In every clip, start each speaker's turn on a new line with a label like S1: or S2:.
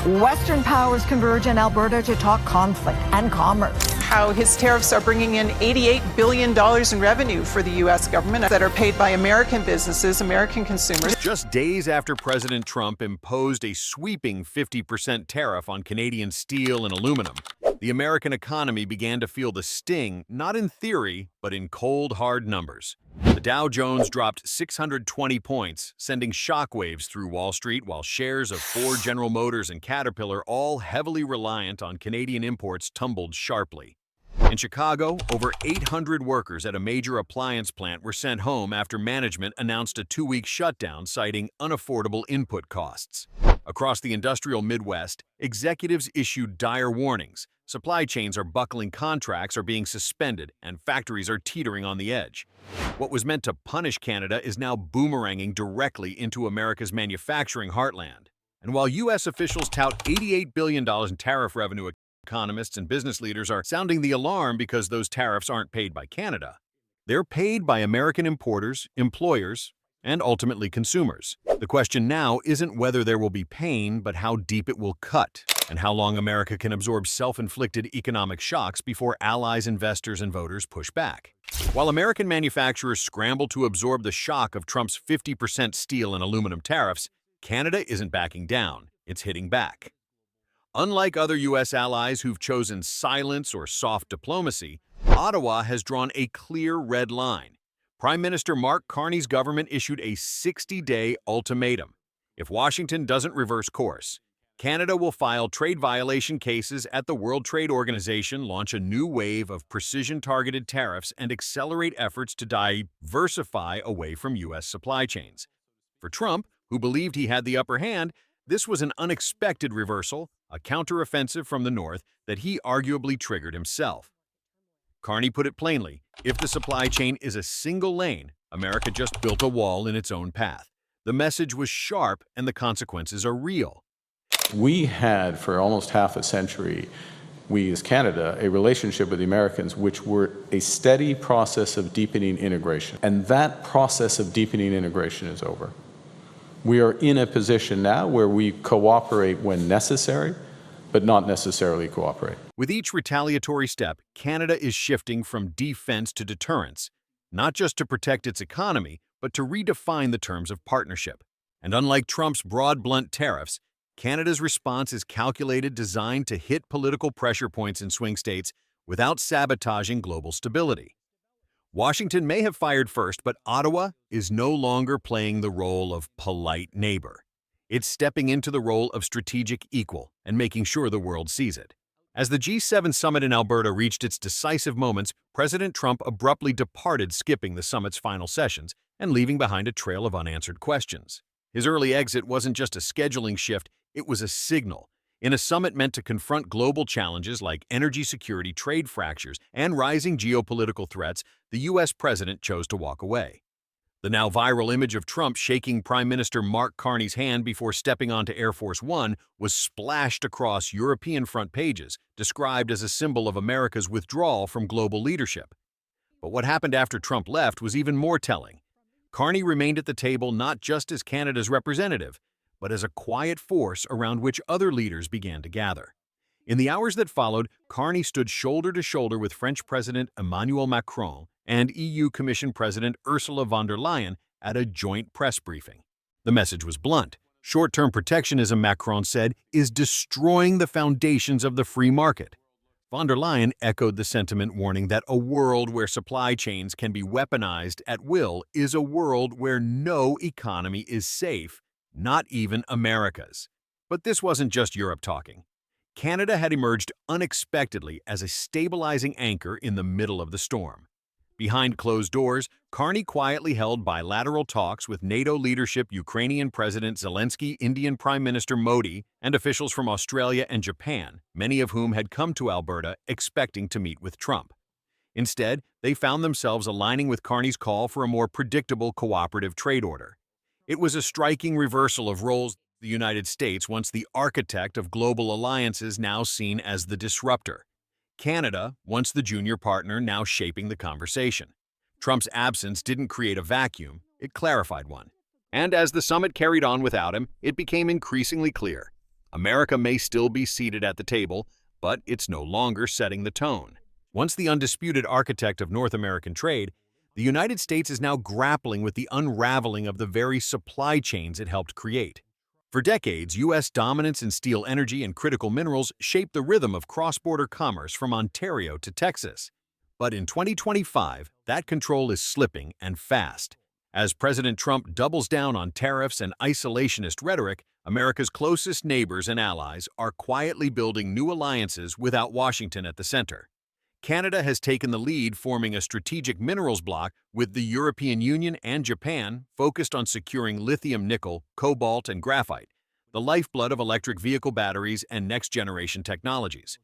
S1: Western powers converge in Alberta to talk conflict and commerce.
S2: How his tariffs are bringing in $88 billion in revenue for the U.S. government that are paid by American businesses, American consumers.
S3: Just days after President Trump imposed a sweeping 50% tariff on Canadian steel and aluminum, the American economy began to feel the sting, not in theory, but in cold, hard numbers. The Dow Jones dropped 620 points, sending shockwaves through Wall Street, while shares of Ford, General Motors, and Caterpillar, all heavily reliant on Canadian imports, tumbled sharply. In Chicago, over 800 workers at a major appliance plant were sent home after management announced a 2-week shutdown, citing unaffordable input costs. Across the industrial Midwest, executives issued dire warnings. Supply chains are buckling, contracts are being suspended, and factories are teetering on the edge. What was meant to punish Canada is now boomeranging directly into America's manufacturing heartland. And while U.S. officials tout $88 billion in tariff revenue, economists and business leaders are sounding the alarm because those tariffs aren't paid by Canada. They're paid by American importers, employers, and ultimately consumers. The question now isn't whether there will be pain, but how deep it will cut, and how long America can absorb self-inflicted economic shocks before allies, investors, and voters push back. While American manufacturers scramble to absorb the shock of Trump's 50% steel and aluminum tariffs, Canada isn't backing down, it's hitting back. Unlike other U.S. allies who've chosen silence or soft diplomacy, Ottawa has drawn a clear red line. Prime Minister Mark Carney's government issued a 60-day ultimatum. If Washington doesn't reverse course, Canada will file trade violation cases at the World Trade Organization, launch a new wave of precision-targeted tariffs, and accelerate efforts to diversify away from U.S. supply chains. For Trump, who believed he had the upper hand, this was an unexpected reversal, a counteroffensive from the North that he arguably triggered himself. Carney put it plainly, if the supply chain is a single lane, America just built a wall in its own path. The message was sharp and the consequences are real.
S4: We had, for almost half a century, we as Canada, a relationship with the Americans which were a steady process of deepening integration. And that process of deepening integration is over. We are in a position now where we cooperate when necessary, but not necessarily cooperate.
S3: With each retaliatory step, Canada is shifting from defense to deterrence, not just to protect its economy, but to redefine the terms of partnership. And unlike Trump's broad, blunt tariffs, Canada's response is calculated, designed to hit political pressure points in swing states without sabotaging global stability. Washington may have fired first, but Ottawa is no longer playing the role of polite neighbor. It's stepping into the role of strategic equal and making sure the world sees it. As the G7 summit in Alberta reached its decisive moments, President Trump abruptly departed, skipping the summit's final sessions and leaving behind a trail of unanswered questions. His early exit wasn't just a scheduling shift, it was a signal. In a summit meant to confront global challenges like energy security, trade fractures, and rising geopolitical threats, the U.S. president chose to walk away. The now viral image of Trump shaking Prime Minister Mark Carney's hand before stepping onto Air Force One was splashed across European front pages, described as a symbol of America's withdrawal from global leadership. But what happened after Trump left was even more telling. Carney remained at the table not just as Canada's representative, but as a quiet force around which other leaders began to gather. In the hours that followed, Carney stood shoulder to shoulder with French President Emmanuel Macron and EU Commission President Ursula von der Leyen at a joint press briefing. The message was blunt. Short-term protectionism, Macron said, is destroying the foundations of the free market. Von der Leyen echoed the sentiment, warning that a world where supply chains can be weaponized at will is a world where no economy is safe, not even America's. But this wasn't just Europe talking. Canada had emerged unexpectedly as a stabilizing anchor in the middle of the storm. Behind closed doors, Carney quietly held bilateral talks with NATO leadership, Ukrainian President Zelensky, Indian Prime Minister Modi, and officials from Australia and Japan, many of whom had come to Alberta expecting to meet with Trump. Instead, they found themselves aligning with Carney's call for a more predictable cooperative trade order. It was a striking reversal of roles. The United States, once the architect of global alliances, now seen as the disruptor. Canada, once the junior partner, now shaping the conversation. Trump's absence didn't create a vacuum, it clarified one. And as the summit carried on without him, it became increasingly clear. America may still be seated at the table, but it's no longer setting the tone. Once the undisputed architect of North American trade, the United States is now grappling with the unraveling of the very supply chains it helped create. For decades, U.S. dominance in steel energy and critical minerals shaped the rhythm of cross-border commerce from Ontario to Texas. But in 2025, that control is slipping, and fast. As President Trump doubles down on tariffs and isolationist rhetoric, America's closest neighbors and allies are quietly building new alliances without Washington at the center. Canada has taken the lead, forming a strategic minerals bloc with the European Union and Japan focused on securing lithium, nickel, cobalt, and graphite, the lifeblood of electric vehicle batteries and next-generation technologies.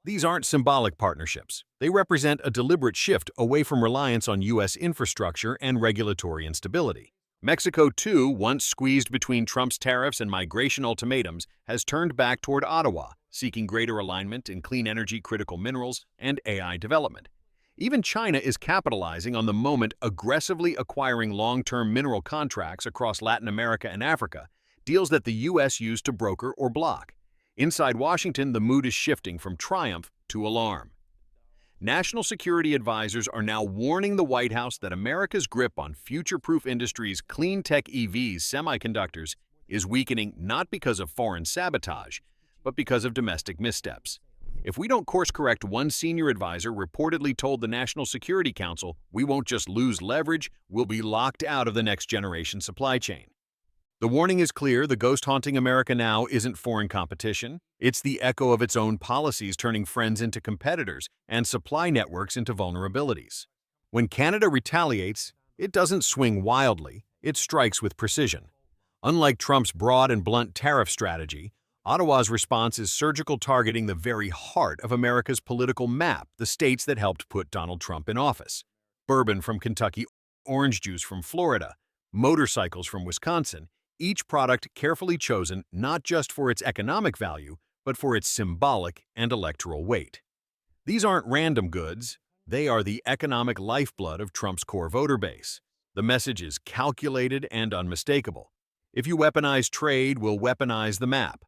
S3: These aren't symbolic partnerships. They represent a deliberate shift away from reliance on U.S. infrastructure and regulatory instability. Mexico, too, once squeezed between Trump's tariffs and migration ultimatums, has turned back toward Ottawa, seeking greater alignment in clean energy, critical minerals, and AI development. Even China is capitalizing on the moment, aggressively acquiring long-term mineral contracts across Latin America and Africa, deals that the U.S. used to broker or block. Inside Washington, the mood is shifting from triumph to alarm. National security advisors are now warning the White House that America's grip on future-proof industries, clean tech EVs, semiconductors, is weakening not because of foreign sabotage, but because of domestic missteps. If we don't course-correct, one senior advisor reportedly told the National Security Council, we won't just lose leverage, we'll be locked out of the next-generation supply chain. The warning is clear: the ghost haunting America now isn't foreign competition. It's the echo of its own policies, turning friends into competitors and supply networks into vulnerabilities. When Canada retaliates, it doesn't swing wildly, it strikes with precision. Unlike Trump's broad and blunt tariff strategy, Ottawa's response is surgical, targeting the very heart of America's political map, the states that helped put Donald Trump in office. Bourbon from Kentucky, orange juice from Florida, motorcycles from Wisconsin, each product carefully chosen not just for its economic value, but for its symbolic and electoral weight. These aren't random goods, they are the economic lifeblood of Trump's core voter base. The message is calculated and unmistakable. If you weaponize trade, we'll weaponize the map.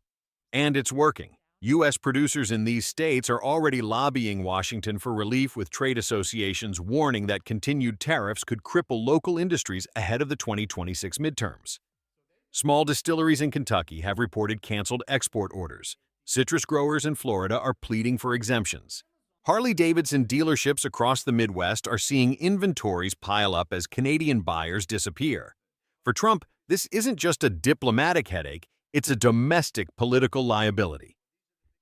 S3: And it's working. U.S. producers in these states are already lobbying Washington for relief, with trade associations warning that continued tariffs could cripple local industries ahead of the 2026 midterms. Small distilleries in Kentucky have reported canceled export orders. Citrus growers in Florida are pleading for exemptions. Harley-Davidson dealerships across the Midwest are seeing inventories pile up as Canadian buyers disappear. For Trump, this isn't just a diplomatic headache, it's a domestic political liability.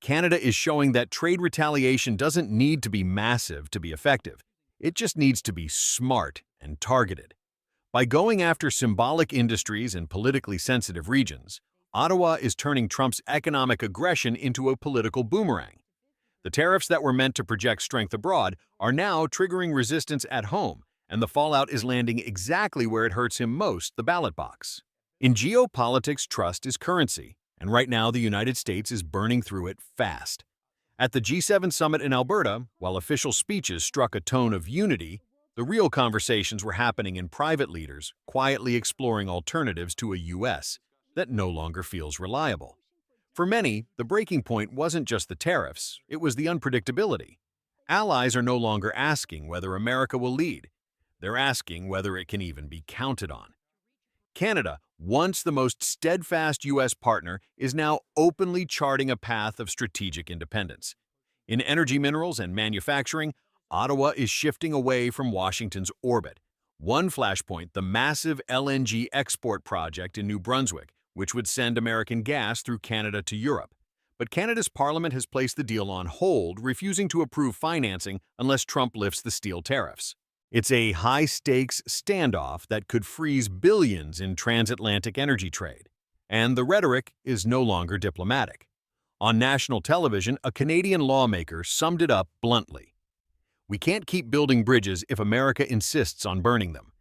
S3: Canada is showing that trade retaliation doesn't need to be massive to be effective. It just needs to be smart and targeted. By going after symbolic industries in politically sensitive regions, Ottawa is turning Trump's economic aggression into a political boomerang. The tariffs that were meant to project strength abroad are now triggering resistance at home, and the fallout is landing exactly where it hurts him most: the ballot box. In geopolitics, trust is currency, and right now the United States is burning through it fast. At the G7 summit in Alberta, while official speeches struck a tone of unity, the real conversations were happening in private leaders quietly exploring alternatives to a U.S. that no longer feels reliable. For many, the breaking point wasn't just the tariffs, it was the unpredictability. Allies are no longer asking whether America will lead. They're asking whether it can even be counted on. Canada, once the most steadfast U.S. partner, is now openly charting a path of strategic independence. In energy, minerals, and manufacturing, Ottawa is shifting away from Washington's orbit. One flashpoint: the massive LNG export project in New Brunswick, which would send American gas through Canada to Europe. But Canada's parliament has placed the deal on hold, refusing to approve financing unless Trump lifts the steel tariffs. It's a high-stakes standoff that could freeze billions in transatlantic energy trade. And the rhetoric is no longer diplomatic. On national television, a Canadian lawmaker summed it up bluntly: "We can't keep building bridges if America insists on burning them."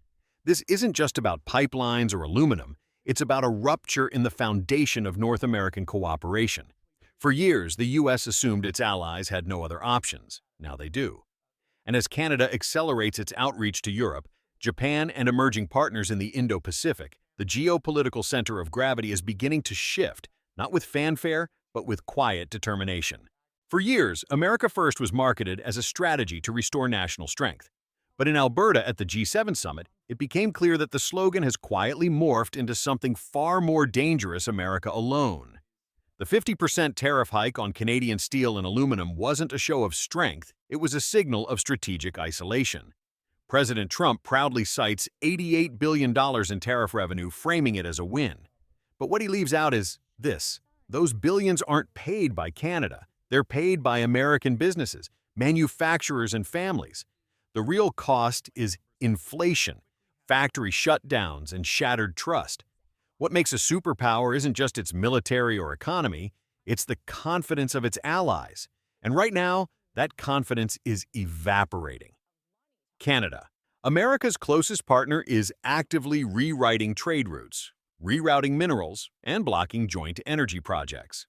S3: This isn't just about pipelines or aluminum, it's about a rupture in the foundation of North American cooperation. For years, the U.S. assumed its allies had no other options. Now they do. And as Canada accelerates its outreach to Europe, Japan, and emerging partners in the Indo-Pacific, the geopolitical center of gravity is beginning to shift, not with fanfare, but with quiet determination. For years, America First was marketed as a strategy to restore national strength. But in Alberta at the G7 summit, it became clear that the slogan has quietly morphed into something far more dangerous: America alone. The 50% tariff hike on Canadian steel and aluminum wasn't a show of strength, it was a signal of strategic isolation. President Trump proudly cites $88 billion in tariff revenue, framing it as a win. But what he leaves out is this: those billions aren't paid by Canada. They're paid by American businesses, manufacturers, and families. The real cost is inflation, factory shutdowns, and shattered trust. What makes a superpower isn't just its military or economy, it's the confidence of its allies. And right now, that confidence is evaporating. Canada. America's closest partner is actively rewriting trade routes, rerouting minerals, and blocking joint energy projects.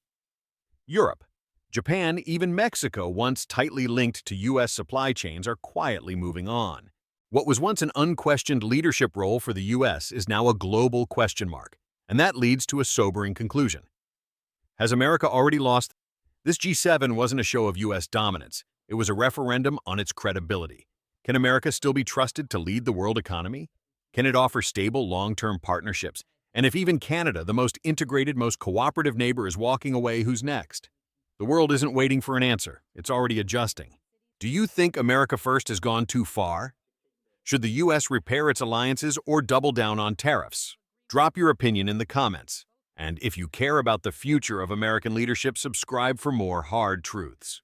S3: Europe. Japan, even Mexico, once tightly linked to U.S. supply chains, are quietly moving on. What was once an unquestioned leadership role for the U.S. is now a global question mark, and that leads to a sobering conclusion. Has America already lost? This G7 wasn't a show of U.S. dominance. It was a referendum on its credibility. Can America still be trusted to lead the world economy? Can it offer stable, long-term partnerships? And if even Canada, the most integrated, most cooperative neighbor, is walking away, who's next? The world isn't waiting for an answer. It's already adjusting. Do you think America First has gone too far? Should the U.S. repair its alliances or double down on tariffs? Drop your opinion in the comments. And if you care about the future of American leadership, subscribe for more hard truths.